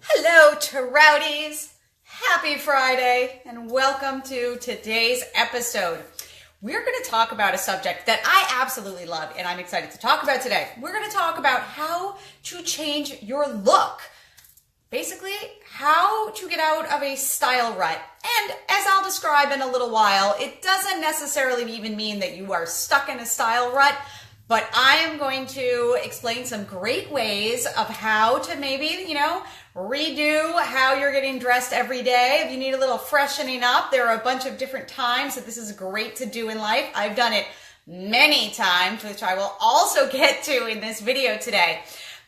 Hello, Trouties! Happy Friday, and welcome to today's episode. We're going to talk about a subject that I absolutely love, and I'm excited to talk about today. We're going to talk about how to change your look. Basically, how to get out of a style rut. And as I'll describe in a little while, it doesn't necessarily even mean that you are stuck in a style rut, but I am going to explain some great ways of how to maybe, redo how you're getting dressed every day. If you need a little freshening up, there are a bunch of different times that this is great to do in life. I've done it many times, which I will also get to in this video today.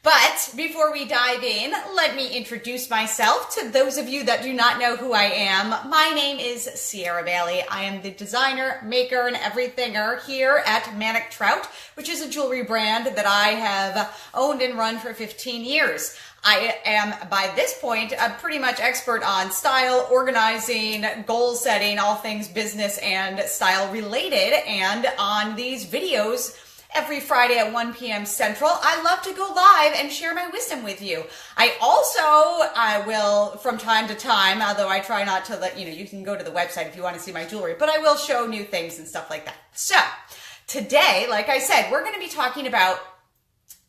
But before we dive in, let me introduce myself to those of you that do not know who I am. My name is Sierra Bailey. I am the designer, maker, and everythinger here at Manic Trout, which is a jewelry brand that I have owned and run for 15 years. I am, by this point, a pretty much expert on style, organizing, goal setting, all things business and style related. And on these videos, every Friday at 1 p.m. Central, I love to go live and share my wisdom with you. I will, from time to time, although I try not to let, you can go to the website if you want to see my jewelry, but I will show new things and stuff like that. So, today, like I said, we're going to be talking about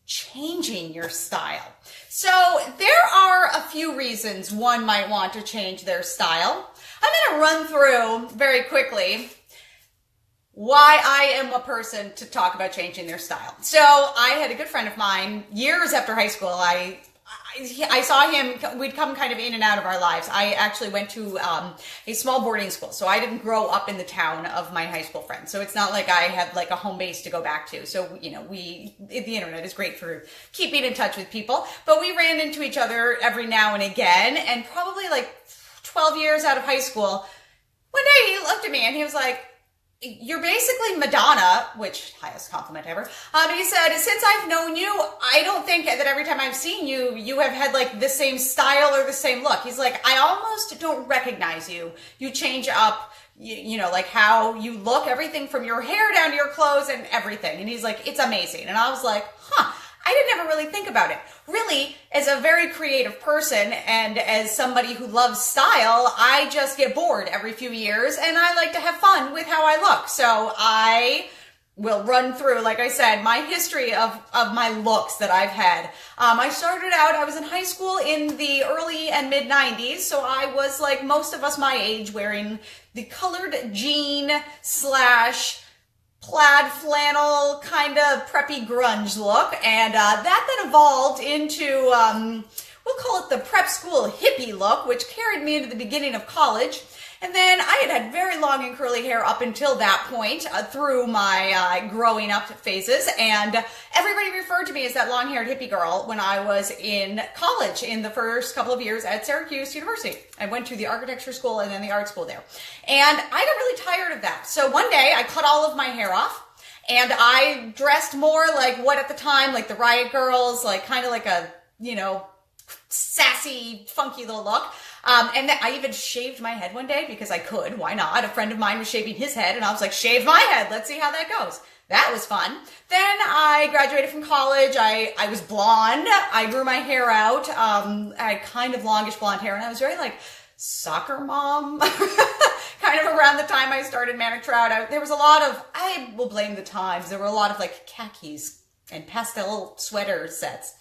changing your style. So, there are a few reasons one might want to change their style. I'm going to run through very quickly why I am a person to talk about changing their style. So I had a good friend of mine years after high school. I saw him, we'd come kind of in and out of our lives. I actually went to a small boarding school, so I didn't grow up in the town of my high school friends. So it's not like I had like a home base to go back to. So, the internet is great for keeping in touch with people, but we ran into each other every now and again, and probably like 12 years out of high school, one day he looked at me and he was like, "You're basically Madonna," which highest compliment ever. He said, "Since I've known you, I don't think that every time I've seen you, you have had like the same style or the same look." He's like, "I almost don't recognize you. You change up, like how you look, everything from your hair down to your clothes and everything." And he's like, "It's amazing." And I was like, I didn't ever really think about it. Really, as a very creative person and as somebody who loves style, I just get bored every few years and I like to have fun with how I look. So I will run through, like I said, my history of my looks that I've had. I started out, I was in high school in the early and mid 90s. So I was like most of us my age wearing the colored jean / plaid flannel kind of preppy grunge look, and that then evolved into we'll call it the prep school hippie look, which carried me into the beginning of college. And then I had very long and curly hair up until that point through my growing up phases, and everybody referred to me as that long-haired hippie girl when I was in college in the first couple of years at Syracuse University. I went to the architecture school and then the art school there, and I got really tired of that. So one day I cut all of my hair off and I dressed more like what at the time, like the Riot Girls, like kind of like a, sassy, funky little look. And then I even shaved my head one day because I could. Why not? A friend of mine was shaving his head and I was like, shave my head. Let's see how that goes. That was fun. Then I graduated from college. I was blonde. I grew my hair out. I had kind of longish blonde hair and I was very like soccer mom. Kind of around the time I started Manic Trout. There was a lot of, I will blame the times. There were a lot of like khakis and pastel sweater sets.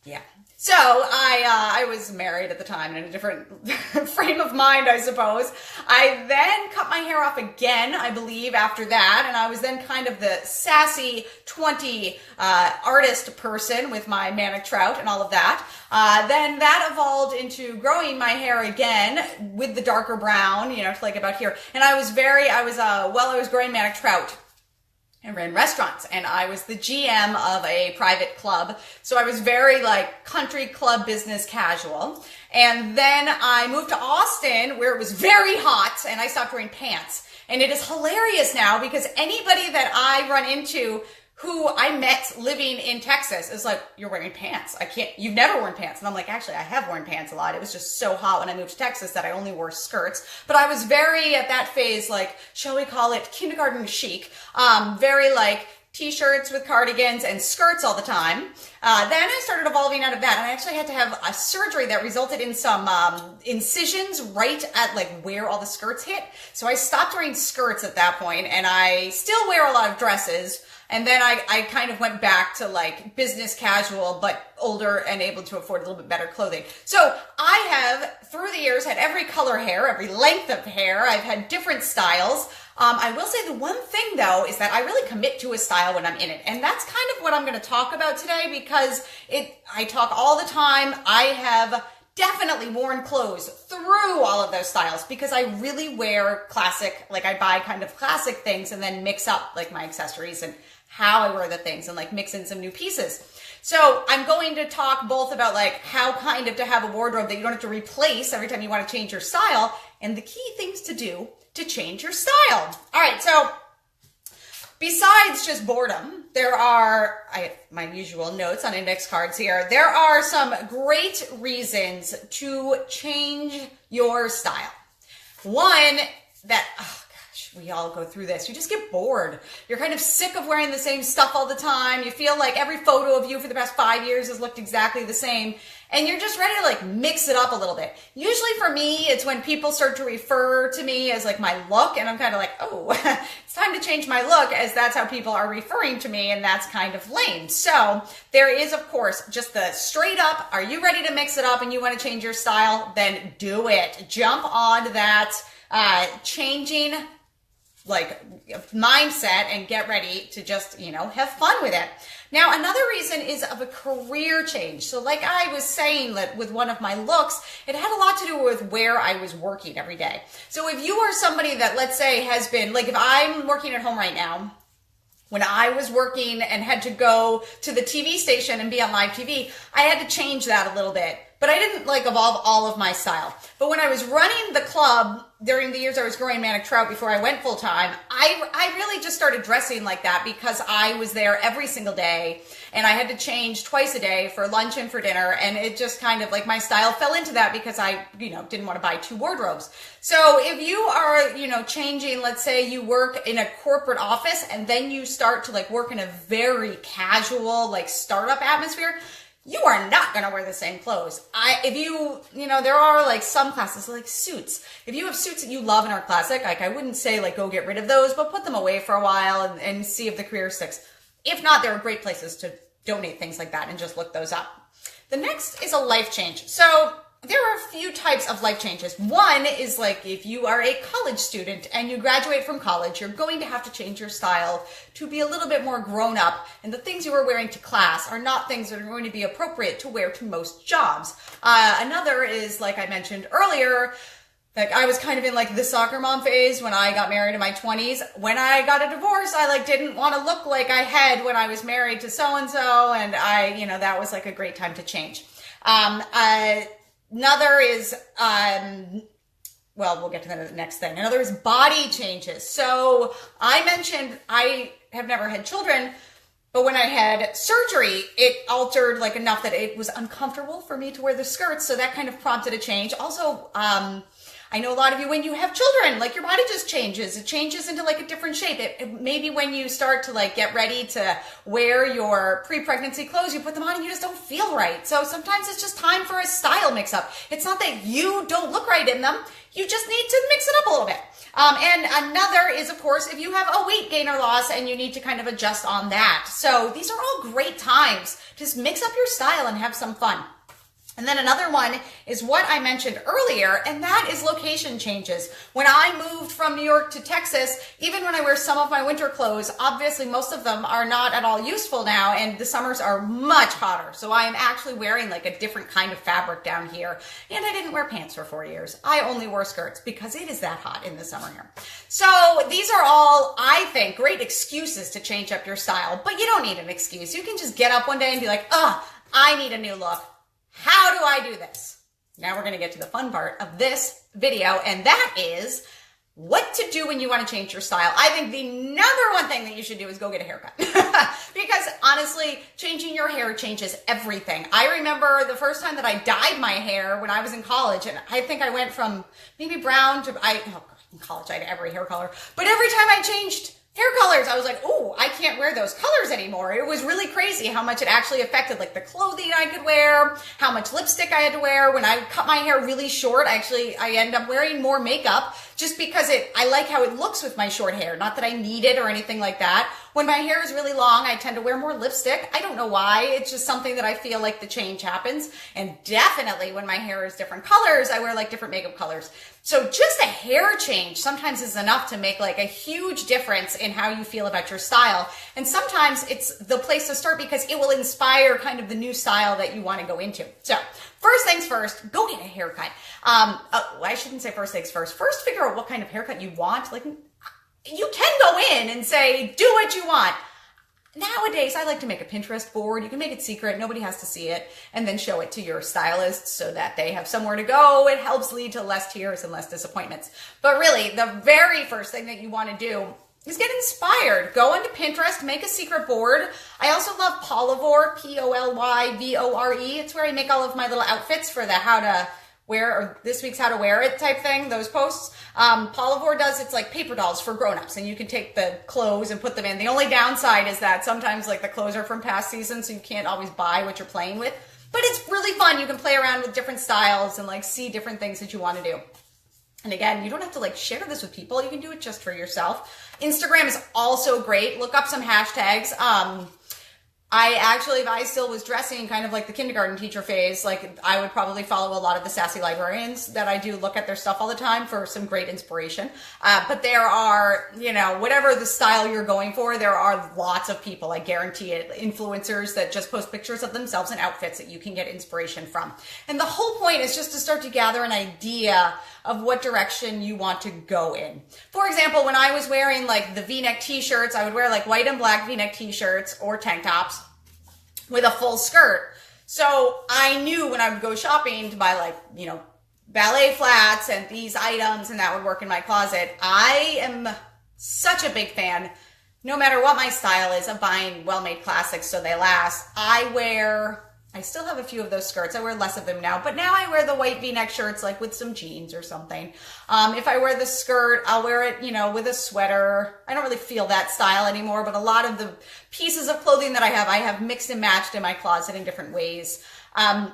Yeah. So I was married at the time in a different frame of mind, I suppose. I then cut my hair off again, I believe, after that. And I was then kind of the sassy 20 artist person with my Manic Trout and all of that. Then that evolved into growing my hair again with the darker brown, like about here. And I was growing Manic Trout, I ran restaurants and I was the GM of a private club. So I was very like country club business casual. And then I moved to Austin where it was very hot and I stopped wearing pants. And it is hilarious now because anybody that I run into who I met living in Texas is like, "You're wearing pants. You've never worn pants." And I'm like, actually, I have worn pants a lot. It was just so hot when I moved to Texas that I only wore skirts. But I was very, at that phase, like, shall we call it kindergarten chic, very like t-shirts with cardigans and skirts all the time. Then I started evolving out of that, and I actually had to have a surgery that resulted in some incisions right at like where all the skirts hit. So I stopped wearing skirts at that point, and I still wear a lot of dresses. And then I kind of went back to like business casual, but older and able to afford a little bit better clothing. So I have, through the years, had every color hair, every length of hair. I've had different styles. I will say the one thing though is that I really commit to a style when I'm in it. And that's kind of what I'm going to talk about today, because I talk all the time. I have definitely worn clothes through all of those styles because I really wear classic, like I buy kind of classic things and then mix up like my accessories and how I wear the things and like mix in some new pieces. So I'm going to talk both about like how kind of to have a wardrobe that you don't have to replace every time you want to change your style, and the key things to do to change your style. All right, so besides just boredom, there are, I have my usual notes on index cards here. There are some great reasons to change your style. One that, we all go through this. You just get bored. You're kind of sick of wearing the same stuff all the time. You feel like every photo of you for the past 5 years has looked exactly the same. And you're just ready to like mix it up a little bit. Usually for me, it's when people start to refer to me as like my look. And I'm kind of like, oh, it's time to change my look, as that's how people are referring to me. And that's kind of lame. So there is, of course, just the straight up, are you ready to mix it up and you want to change your style? Then do it. Jump on that changing like mindset and get ready to just, have fun with it. Now, another reason is of a career change. So like I was saying that with one of my looks, it had a lot to do with where I was working every day. So if you are somebody that, let's say, has been, like if I'm working at home right now, when I was working and had to go to the TV station and be on live TV, I had to change that a little bit. But I didn't like evolve all of my style. But when I was running the club during the years I was growing Manic Trout before I went full time, I really just started dressing like that because I was there every single day and I had to change twice a day for lunch and for dinner. And it just kind of like my style fell into that because I, didn't want to buy 2 wardrobes. So if you are, changing, let's say you work in a corporate office and then you start to like work in a very casual, like startup atmosphere, you are not going to wear the same clothes. There are like some classes like suits. If you have suits that you love and are classic, like I wouldn't say like go get rid of those, but put them away for a while and see if the career sticks. If not, there are great places to donate things like that and just look those up. The next is a life change. So there are a few types of life changes. One is like if you are a college student and you graduate from college, you're going to have to change your style to be a little bit more grown up. And the things you were wearing to class are not things that are going to be appropriate to wear to most jobs. Another is, like I mentioned earlier, like I was kind of in like the soccer mom phase when I got married in my 20s. When I got a divorce, I like didn't want to look like I had when I was married to so-and-so. And that was like a great time to change. Another is, we'll get to the next thing. Another is body changes. So I mentioned I have never had children, but when I had surgery, it altered like enough that it was uncomfortable for me to wear the skirts. So that kind of prompted a change. Also, I know a lot of you, when you have children, like your body just changes. It changes into like a different shape. Maybe when you start to like get ready to wear your pre-pregnancy clothes, you put them on and you just don't feel right. So sometimes it's just time for a style mix up. It's not that you don't look right in them. You just need to mix it up a little bit. And another is, of course, if you have a weight gain or loss and you need to kind of adjust on that. So these are all great times. Just mix up your style and have some fun. And then another one is what I mentioned earlier, and that is location changes. When I moved from New York to Texas, even when I wear some of my winter clothes, obviously most of them are not at all useful now, and the summers are much hotter. So I am actually wearing like a different kind of fabric down here. And I didn't wear pants for 4 years. I only wore skirts because it is that hot in the summer here. So these are all, I think, great excuses to change up your style, but you don't need an excuse. You can just get up one day and be like, I need a new look. How do I do this? Now we're going to get to the fun part of this video, and that is what to do when you want to change your style. I think the number one thing that you should do is go get a haircut. Because honestly, changing your hair changes everything. I remember the first time that I dyed my hair when I was in college, and I think I went from maybe brown to, in college I had every hair color, but every time I changed Hair colors, I was like, oh, I can't wear those colors anymore. It was really crazy how much it actually affected like the clothing I could wear, how much lipstick I had to wear. When I cut my hair really short, I end up wearing more makeup just because I like how it looks with my short hair. Not that I need it or anything like that. When my hair is really long, I tend to wear more lipstick. I don't know why. It's just something that I feel like the change happens. And definitely when my hair is different colors, I wear like different makeup colors. So just a hair change sometimes is enough to make like a huge difference in how you feel about your style. And sometimes it's the place to start because it will inspire kind of the new style that you want to go into. So first things first, go get a haircut. I shouldn't say first things first. First, figure out what kind of haircut you want. Like, you can go in and say, do what you want. Nowadays, I like to make a Pinterest board. You can make it secret. Nobody has to see it. And then show it to your stylist so that they have somewhere to go. It helps lead to less tears and less disappointments. But really, the very first thing that you want to do is get inspired. Go onto Pinterest, make a secret board. I also love Polyvore, P-O-L-Y-V-O-R-E. It's where I make all of my little outfits for the how to wear, or this week's how to wear it type thing, those posts. Polyvore does, it's like paper dolls for grown-ups, and you can take the clothes and put them in. The only downside is that sometimes like the clothes are from past seasons, so you can't always buy what you're playing with. But it's really fun. You can play around with different styles and like see different things that you want to do. And again, you don't have to like share this with people. You can do it just for yourself. Instagram is also great. Look up some hashtags. If I still was dressing kind of like the kindergarten teacher phase, like I would probably follow a lot of the sassy librarians that I do look at their stuff all the time for some great inspiration. But there are, whatever the style you're going for, there are lots of people, I guarantee it, influencers that just post pictures of themselves in outfits that you can get inspiration from. And the whole point is just to start to gather an idea of what direction you want to go in. For example, when I was wearing like the V-neck t-shirts, I would wear like white and black V-neck t-shirts or tank tops with a full skirt. So I knew when I would go shopping to buy like, ballet flats and these items, and that would work in my closet. I am such a big fan, no matter what my style is, of buying well-made classics so they last. I still have a few of those skirts. I wear less of them now, but now I wear the white V-neck shirts like with some jeans or something. If I wear the skirt, I'll wear it, with a sweater. I don't really feel that style anymore, but a lot of the pieces of clothing that I have mixed and matched in my closet in different ways. I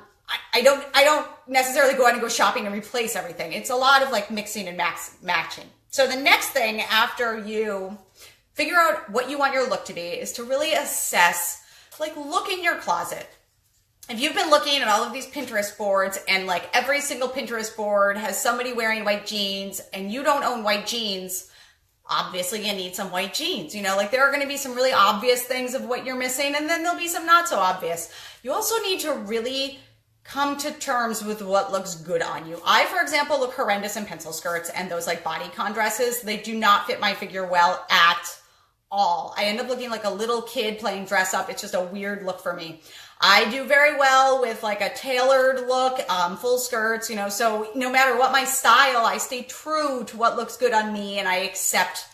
don't necessarily go out and go shopping and replace everything. It's a lot of like mixing and matching. So the next thing after you figure out what you want your look to be is to really assess, like look in your closet. If you've been looking at all of these Pinterest boards and like every single Pinterest board has somebody wearing white jeans and you don't own white jeans, obviously you need some white jeans. Like there are going to be some really obvious things of what you're missing, and then there'll be some not so obvious. You also need to really come to terms with what looks good on you. I, for example, look horrendous in pencil skirts and those like bodycon dresses. They do not fit my figure well at all. I end up looking like a little kid playing dress up. It's just a weird look for me. I do very well with like a tailored look, full skirts, so no matter what my style, I stay true to what looks good on me, and I accept,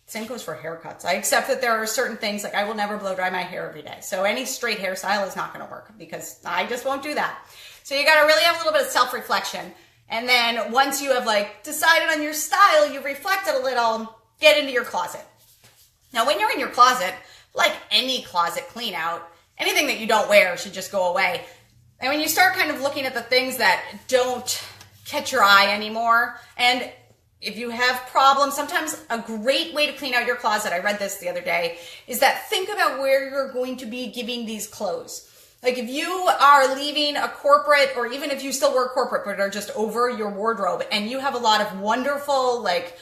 same goes for haircuts. I accept that there are certain things, like I will never blow dry my hair every day. So any straight hairstyle is not going to work because I just won't do that. So you got to really have a little bit of self-reflection. And then once you have like decided on your style, you've reflected a little, get into your closet. Now, when you're in your closet, like any closet clean out, anything that you don't wear should just go away. And when you start kind of looking at the things that don't catch your eye anymore, and if you have problems, sometimes a great way to clean out your closet, I read this the other day, is that think about where you're going to be giving these clothes. Like if you are leaving a corporate, or even if you still work corporate but are just over your wardrobe, and you have a lot of wonderful like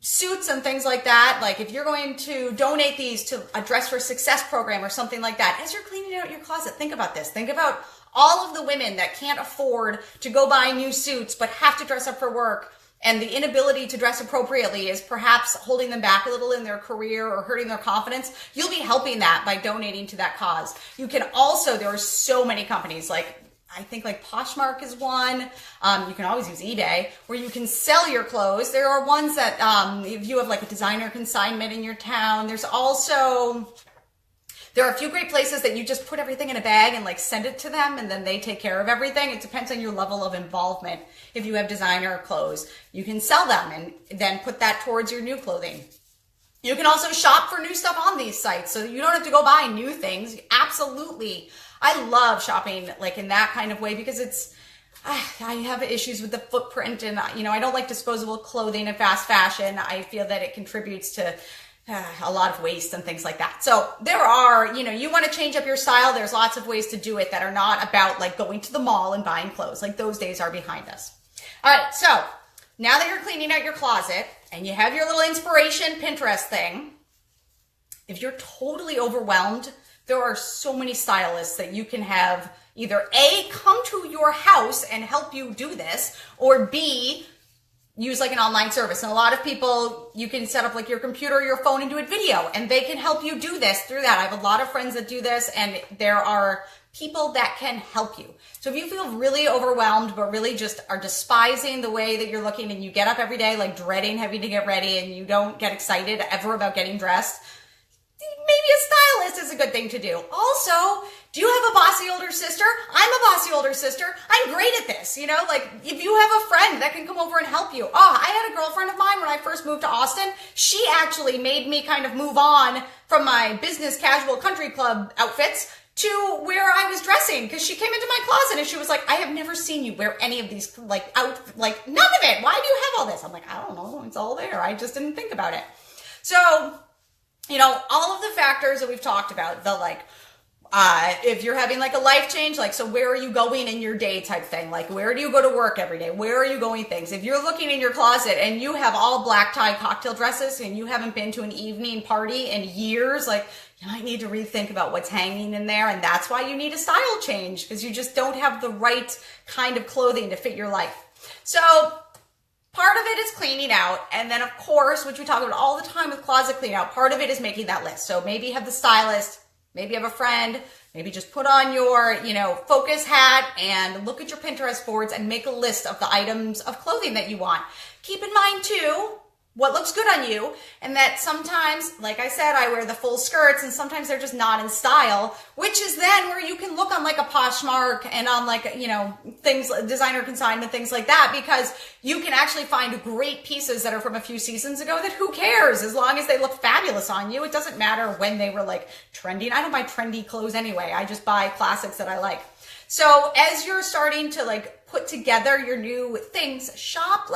suits and things like that, like if you're going to donate these to a Dress for Success program or something like that, as you're cleaning out your closet, think about this. Think about all of the women that can't afford to go buy new suits but have to dress up for work, and the inability to dress appropriately is perhaps holding them back a little in their career or hurting their confidence. You'll be helping that by donating to that cause. You can also, there are so many companies, like I think like Poshmark is one. You can always use eBay, where you can sell your clothes. There are ones that if you have like a designer consignment in your town, there are a few great places that you just put everything in a bag and like send it to them, and then they take care of everything. It depends on your level of involvement. If you have designer clothes, you can sell them and then put that towards your new clothing. You can also shop for new stuff on these sites, so you don't have to go buy new things. Absolutely. I love shopping like in that kind of way because I have issues with the footprint, and I don't like disposable clothing and fast fashion. I feel that it contributes to a lot of waste and things like that. So there are, you want to change up your style. There's lots of ways to do it that are not about like going to the mall and buying clothes. Like those days are behind us. All right. So now that you're cleaning out your closet and you have your little inspiration Pinterest thing, if you're totally overwhelmed, there are so many stylists that you can have either A, come to your house and help you do this, or B, use like an online service. And a lot of people, you can set up like your computer or your phone and do a video, and they can help you do this through that. I have a lot of friends that do this, and there are people that can help you. So if you feel really overwhelmed, but really just are despising the way that you're looking, and you get up every day like dreading having to get ready, and you don't get excited ever about getting dressed, maybe a stylist is a good thing to do. Also, do you have a bossy older sister? I'm a bossy older sister. I'm great at this. Like if you have a friend that can come over and help you. Oh, I had a girlfriend of mine when I first moved to Austin. She actually made me kind of move on from my business casual country club outfits to where I was dressing, because she came into my closet and she was like, I have never seen you wear any of these, none of it. Why do you have all this? I'm like, I don't know. It's all there. I just didn't think about it. So, all of the factors that we've talked about, if you're having like a life change, so where are you going in your day type thing? Like, where do you go to work every day? Where are you going things? If you're looking in your closet and you have all black tie cocktail dresses and you haven't been to an evening party in years, you might need to rethink about what's hanging in there. And that's why you need a style change, because you just don't have the right kind of clothing to fit your life. So part of it is cleaning out. And then of course, which we talk about all the time with closet clean out, part of it is making that list. So maybe you have the stylist, maybe you have a friend, maybe just put on your, focus hat and look at your Pinterest boards and make a list of the items of clothing that you want. Keep in mind too, what looks good on you, and that sometimes, like I said, I wear the full skirts and sometimes they're just not in style, which is then where you can look on like a Poshmark and on things, designer consignment, things like that, because you can actually find great pieces that are from a few seasons ago that who cares, as long as they look fabulous on you. It doesn't matter when they were trendy. I don't buy trendy clothes anyway. I just buy classics that I like. So as you're starting to put together your new things, shop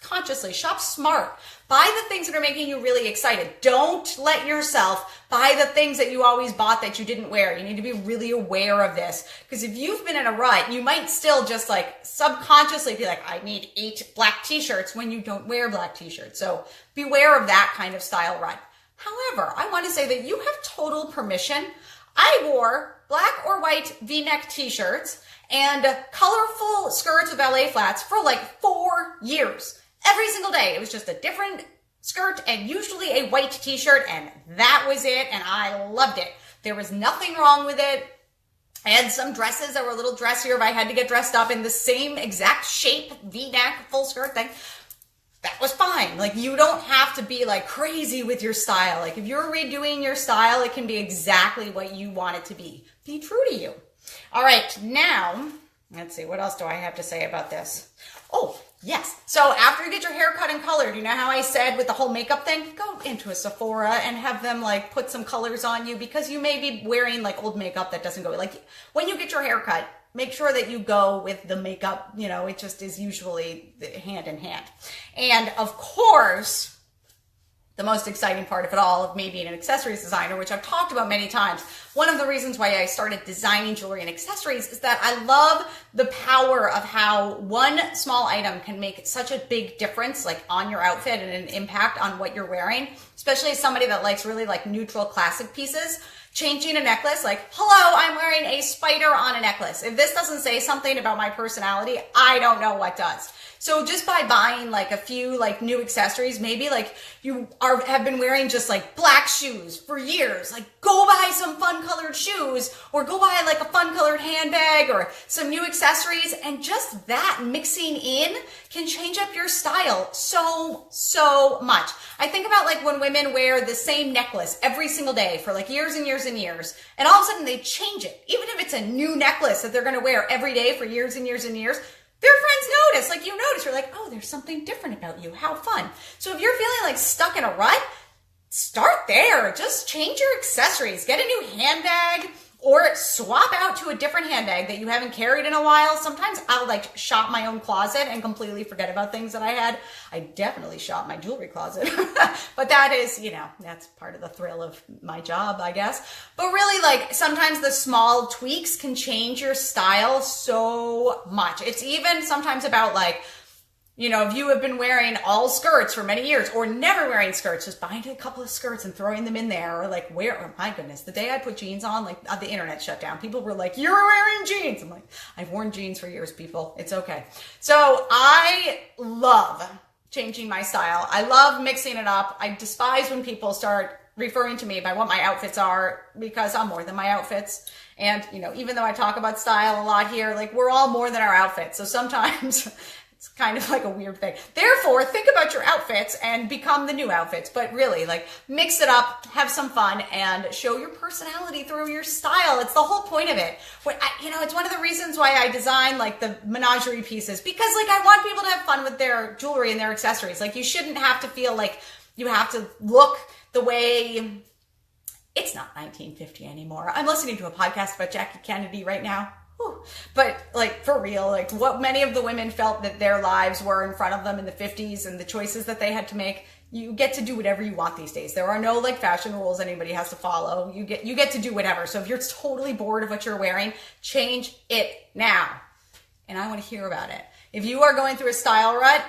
consciously, shop smart. Buy the things that are making you really excited. Don't let yourself buy the things that you always bought that you didn't wear. You need to be really aware of this, because if you've been in a rut, you might still just subconsciously be like, I need 8 black t-shirts when you don't wear black t-shirts. So beware of that kind of style rut. However, I want to say that you have total permission. I wore black or white V-neck t-shirts and colorful skirts with ballet flats for 4 years. Every single day. It was just a different skirt and usually a white t-shirt, and that was it, and I loved it. There was nothing wrong with it. I had some dresses that were a little dressier if I had to get dressed up in the same exact shape, V-neck, full skirt thing. That was fine. You don't have to be crazy with your style. If you're redoing your style, it can be exactly what you want it to be. Be true to you. All right, now, let's see, what else do I have to say about this? Oh, yes. So after you get your hair cut and colored, you know how I said with the whole makeup thing, go into a Sephora and have them put some colors on you, because you may be wearing old makeup that doesn't go, when you get your hair cut, make sure that you go with the makeup, it just is usually hand in hand. And of course, the most exciting part of it all, of me being an accessories designer, which I've talked about many times, one of the reasons why I started designing jewelry and accessories is that I love the power of how one small item can make such a big difference on your outfit and an impact on what you're wearing, especially as somebody that likes really neutral classic pieces. Changing a necklace, hello, I'm wearing a spider on a necklace. If this doesn't say something about my personality, I don't know what does. So just by buying a few new accessories, maybe you have been wearing just black shoes for years, go buy some fun colored shoes, or go buy a fun colored handbag or some new accessories, and just that mixing in can change up your style so much. I think about when women wear the same necklace every single day for years and years and years, and all of a sudden they change it. Even if it's a new necklace that they're going to wear every day for years and years and years, their friends notice, you notice, you're oh, there's something different about you. How fun. So if you're feeling stuck in a rut, start there. Just change your accessories. Get a new handbag or swap out to a different handbag that you haven't carried in a while. Sometimes I'll like shop my own closet and completely forget about things that I had. I definitely shop my jewelry closet, but that is, that's part of the thrill of my job, I guess. But really, like, sometimes the small tweaks can change your style so much. It's even sometimes about like, if you have been wearing all skirts for many years or never wearing skirts, just buying a couple of skirts and throwing them in there. Or like, oh my goodness, the day I put jeans on, like the internet shut down. People were like, you're wearing jeans. I'm like, I've worn jeans for years, people. It's okay. So I love changing my style. I love mixing it up. I despise when people start referring to me by what my outfits are, because I'm more than my outfits. And, even though I talk about style a lot here, like, we're all more than our outfits. So sometimes it's kind of like a weird thing. Therefore, think about your outfits and become the new outfits. But really, like, mix it up, have some fun, and show your personality through your style. It's the whole point of it. It's one of the reasons why I design, like, the menagerie pieces. Because, like, I want people to have fun with their jewelry and their accessories. Like, you shouldn't have to feel like you have to look the way... It's not 1950 anymore. I'm listening to a podcast about Jackie Kennedy right now. Whew. But like, for real, like, what many of the women felt that their lives were in front of them in the 50s and the choices that they had to make, you get to do whatever you want these days. There are no like fashion rules anybody has to follow. You get to do whatever. So if you're totally bored of what you're wearing, change it now. And I want to hear about it. If you are going through a style rut,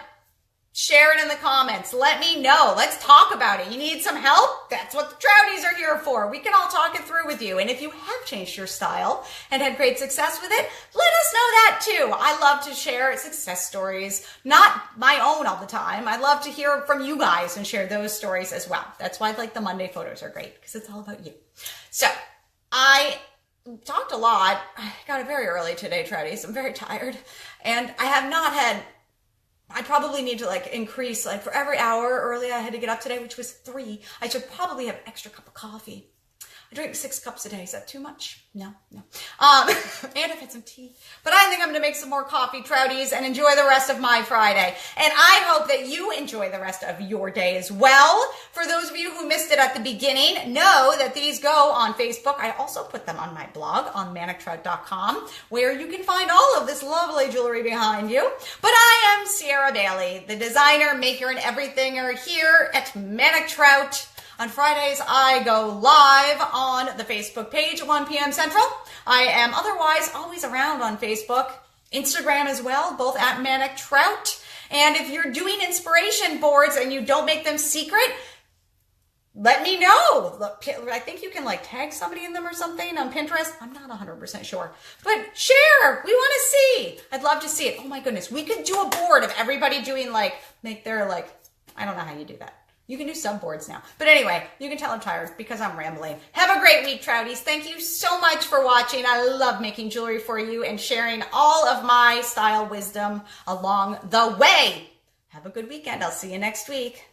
share it in the comments. Let me know. Let's talk about it. You need some help? That's what the Trouties are here for. We can all talk it through with you. And if you have changed your style and had great success with it, let us know that too. I love to share success stories, not my own all the time. I love to hear from you guys and share those stories as well. That's why like the Monday photos are great, because it's all about you. So I talked a lot. I got up very early today, Trouties. I'm very tired. And I have not had... I probably need to like increase, like, for every hour early I had to get up today, which was 3. I should probably have an extra cup of coffee. I drink 6 cups a day. Is that too much? No. And I've had some tea. But I think I'm going to make some more coffee, Trouties, and enjoy the rest of my Friday. And I hope that you enjoy the rest of your day as well. For those of you who missed it at the beginning, know that these go on Facebook. I also put them on my blog on manictrout.com, where you can find all of this lovely jewelry behind you. But I am Sierra Bailey, the designer, maker, and everythinger here at Manic Trout. On Fridays, I go live on the Facebook page at 1 p.m. Central. I am otherwise always around on Facebook, Instagram as well, both at Manic Trout. And if you're doing inspiration boards and you don't make them secret, let me know. Look, I think you can like tag somebody in them or something on Pinterest. I'm not 100% sure. But share. We want to see. I'd love to see it. Oh my goodness. We could do a board of everybody doing like, make their like, I don't know how you do that. You can do subboards now. But anyway, you can tell I'm tired because I'm rambling. Have a great week, Trouties. Thank you so much for watching. I love making jewelry for you and sharing all of my style wisdom along the way. Have a good weekend. I'll see you next week.